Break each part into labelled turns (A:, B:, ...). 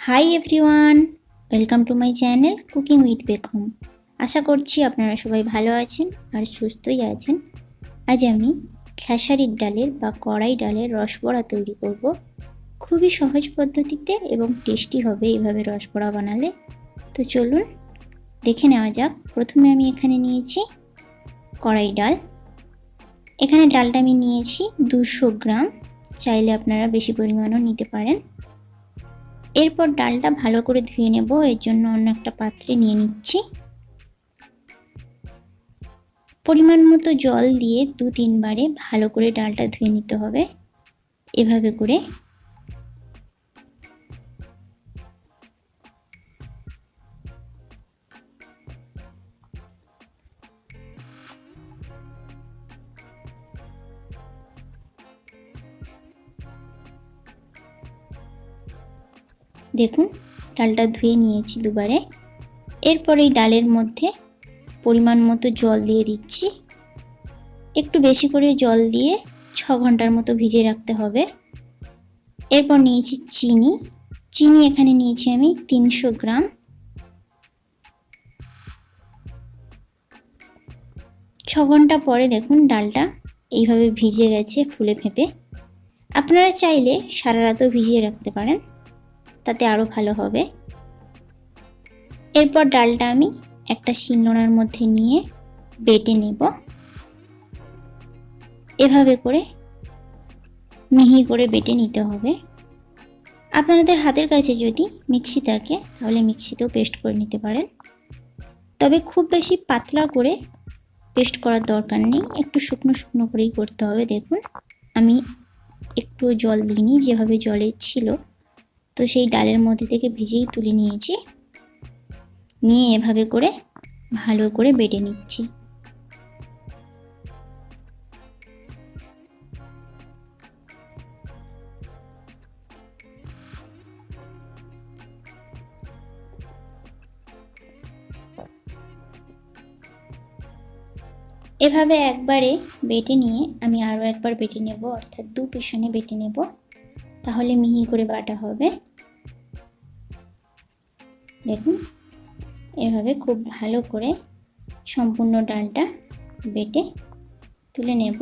A: Hi everyone, welcome to my channel cooking with পেখম। আশা করছি আপনারা সবাই ভালো আছেন আর সুস্থই আছেন। আজ আমি খেসারির ডালের বা কড়াই ডালের রসবড়া তৈরি করব। খুবই সহজ পদ্ধতিতে এবং টেস্টি হবে এইভাবে রসবড়া বানালে। তো চলুন দেখে নেওয়া যাক। প্রথমে আমি এখানে নিয়েছি কড়াই ডাল। এখানে ডালটা আমি নিয়েছি 200 গ্রাম, চাইলে আপনারা বেশি পরিমাণও নিতে পারেন। এরপর ডালটা ভালো করে ধুয়ে নেব, এর জন্য অন্য একটা পাত্রে নিয়ে নিচ্ছি। পরিমাণ মতো জল দিয়ে 2-3 বারে ভালো করে ডালটা ধুয়ে নিতে হবে এভাবে করে। দেখুন ডালটা ধুয়ে নিয়েছি দুবারে। এরপর এই ডালের মধ্যে পরিমাণ মতো জল দিয়ে দিচ্ছি। একটু বেশি করে জল দিয়ে 6 ঘন্টার মতো ভিজিয়ে রাখতে হবে। এরপর নিয়েছি চিনি এখানে নিয়েছি আমি 300 গ্রাম। ছ ঘন্টা পরে দেখুন ডালটা এইভাবে ভিজে গেছে ফুলে ফেঁপে। আপনারা চাইলে সারা রাতও ভিজিয়ে রাখতে পারেন, তাতে আরও ভালো হবে। এরপর ডালটা আমি একটা শিলনোড়ার মধ্যে নিয়ে বেটে নেব। এভাবে করে মিহি করে বেটে নিতে হবে। আপনাদের হাতের কাছে যদি মিক্সি থাকে তাহলে মিক্সিতেও পেস্ট করে নিতে পারেন, তবে খুব বেশি পাতলা করে পেস্ট করার দরকার নেই, একটু শুকনো শুকনো করেই করতে হবে। দেখুন আমি একটু জল দিইনি, যেভাবে জলে ছিল তো সেই ডালের মধ্যে থেকে ভিজেই তুলে নিয়েছি। নিয়ে এভাবে করে ভালো করে বেটে নিচ্ছি। এভাবে একবারে বেটে নিয়ে আমি আরও একবার বেটে নেব, অর্থাৎ 2 পিছনে বেটে নেব, তাহলে মিহি করে বাটা হবে। দেখুন এভাবে খুব ভালো করে সম্পূর্ণ ডালটা বেটে তুলে নেব।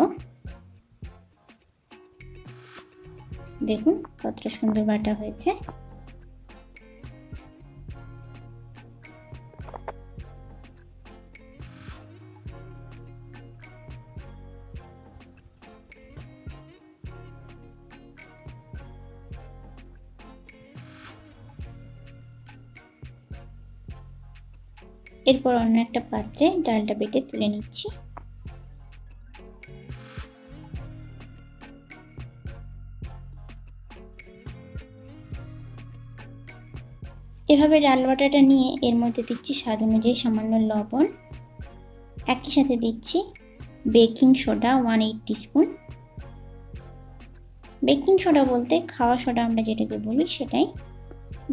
A: দেখুন কতটা সুন্দর বাটা হয়েছে। এরপর অন্য একটা পাত্রে ডালটা বেটে তুলে নিচ্ছি। এভাবে ডাল বাটাটা নিয়ে এর মধ্যে দিচ্ছি স্বাদ অনুযায়ী সামান্য লবণ, একই সাথে দিচ্ছি baking soda 1/8 teaspoon. Baking soda বলতে খাওয়া সোডা আমরা যেটাকে বলি সেটাই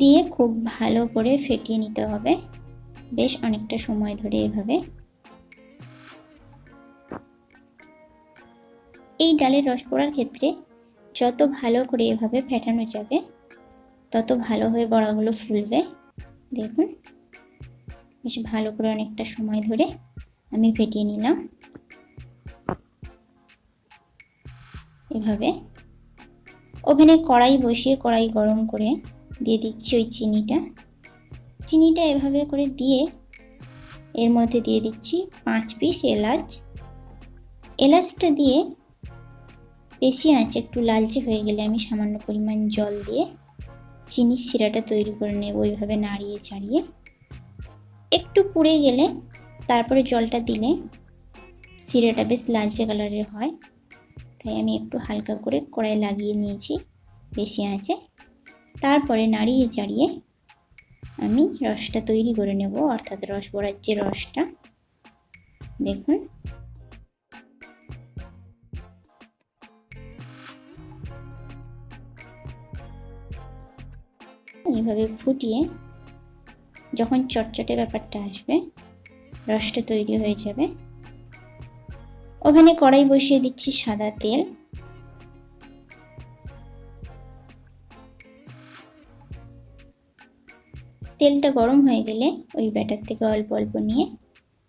A: দিয়ে খুব ভালো করে ফেটিয়ে নিতে হবে বেশ অনেকটা সময় ধরে। এভাবে এই ডালের রস পোড়ার ক্ষেত্রে যত ভালো করে এভাবে ফেটানো যাবে তত ভালো হয়ে বড়াগুলো ফুলবে। দেখুন বেশ ভালো করে অনেকটা সময় ধরে আমি ফেটিয়ে নিলাম। এভাবে ওভেনে কড়াই বসিয়ে কড়াই গরম করে দিয়ে দিচ্ছি ওই চিনিটা এভাবে করে দিয়ে এর মধ্যে দিয়ে দিচ্ছি 5 পিস এলাচটা দিয়ে বেশি আঁচে একটু লালচে হয়ে গেলে আমি সামান্য পরিমাণ জল দিয়ে চিনির শিরাটা তৈরি করে নেব। ওইভাবে নাড়িয়ে চাড়িয়ে একটু পুড়ে গেলে তারপরে জলটা দিলে শিরাটা বেশ লালচে কালারের হয়, তাই আমি একটু হালকা করে কড়াই লাগিয়ে নিয়েছি বেশি আঁচে। তারপরে নাড়িয়ে চাড়িয়ে আমি রসটা তৈরি করে নেব, অর্থাৎ রস বড়ার যে রসটা। দেখুন এইভাবে ফুটিয়ে যখন চটচটে ব্যাপারটা আসবে রসটা তৈরি হয়ে যাবে। ওভেনে কড়াই বসিয়ে দিচ্ছি সাদা তেল। তেলটা গরম হয়ে গেলে ওই ব্যাটার থেকে অল্প অল্প নিয়ে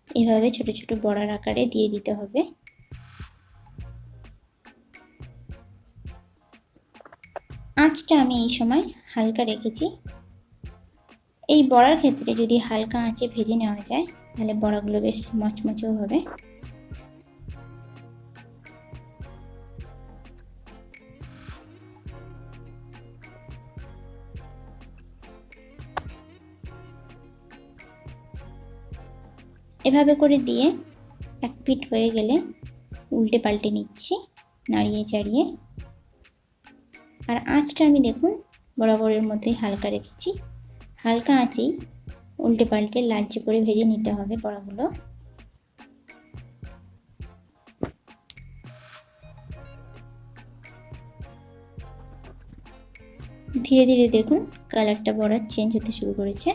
A: এভাবে ছোট ছোট বড়ার আকারে দিয়ে দিতে হবে। আঁচটা আমি এই সময় হালকা রেখেছি। এই বড়ার ক্ষেত্রে যদি হালকা আঁচে ভেজে নেওয়া যায় তাহলে বড়াগুলো বেশ মচমচেও হবে। এভাবে করে দিয়ে এক পিঠ হয়ে গেলে উল্টে পাল্টে নিচ্ছি নাড়িয়ে চাড়িয়ে। আর আঁচটা আমি দেখুন বরাবরের মধ্যেই হালকা রেখেছি। হালকা আঁচেই উল্টে পাল্টে লালচে করে ভেজে নিতে হবে বড়াগুলো। ধীরে ধীরে দেখুন কালারটা বড়ার চেঞ্জ হতে শুরু করেছে।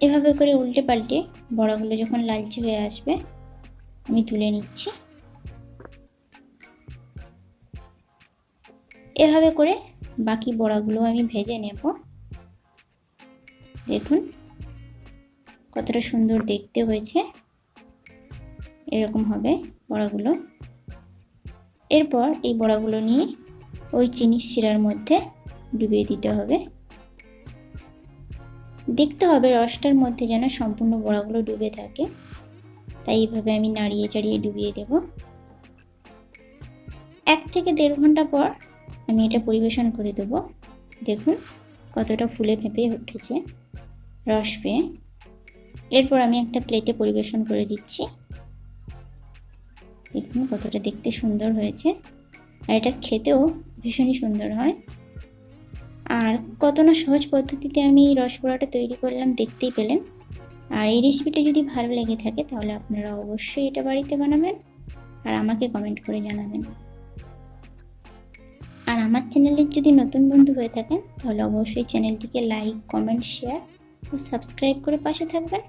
A: এভাবে করে উল্টে পাল্টে বড়াগুলো যখন লালচে হয়ে আসবে আমি তুলে নিচ্ছি। এভাবে করে বাকি বড়াগুলো আমি ভেজে নেব। দেখুন কতটা সুন্দর দেখতে হয়েছে, এরকম হবে বড়াগুলো। এরপর এই বড়াগুলো নিয়ে ওই চিনির শিরার মধ্যে ডুবিয়ে দিতে হবে। দেখতে হবে রসটার মধ্যে যেন সম্পূর্ণ বড়াগুলো ডুবে থাকে, তাই এইভাবে আমি নাড়িয়ে চাড়িয়ে ডুবিয়ে দেব। 1 থেকে 1.5 ঘন্টা পর আমি এটা পরিবেশন করে দেব। দেখুন কতটা ফুলে ফেঁপে উঠেছে রস পেয়ে। এরপর আমি একটা প্লেটে পরিবেশন করে দিচ্ছি। দেখুন কতটা দেখতে সুন্দর হয়েছে, আর এটা খেতেও ভীষণই সুন্দর হয়। আর কত না সহজ পদ্ধতিতে আমি এই রসবড়াটা তৈরি করলাম, দেখতেই পেলেন। আর এই রেসিপিটা যদি ভালো লেগে থাকে তাহলে আপনারা অবশ্যই এটা বাড়িতে বানাবেন আর আমাকে কমেন্ট করে জানাবেন। আর আমার চ্যানেলের যদি নতুন বন্ধু হয়ে থাকেন তাহলে অবশ্যই চ্যানেলটিকে লাইক, কমেন্ট, শেয়ার ও সাবস্ক্রাইব করে পাশে থাকবেন।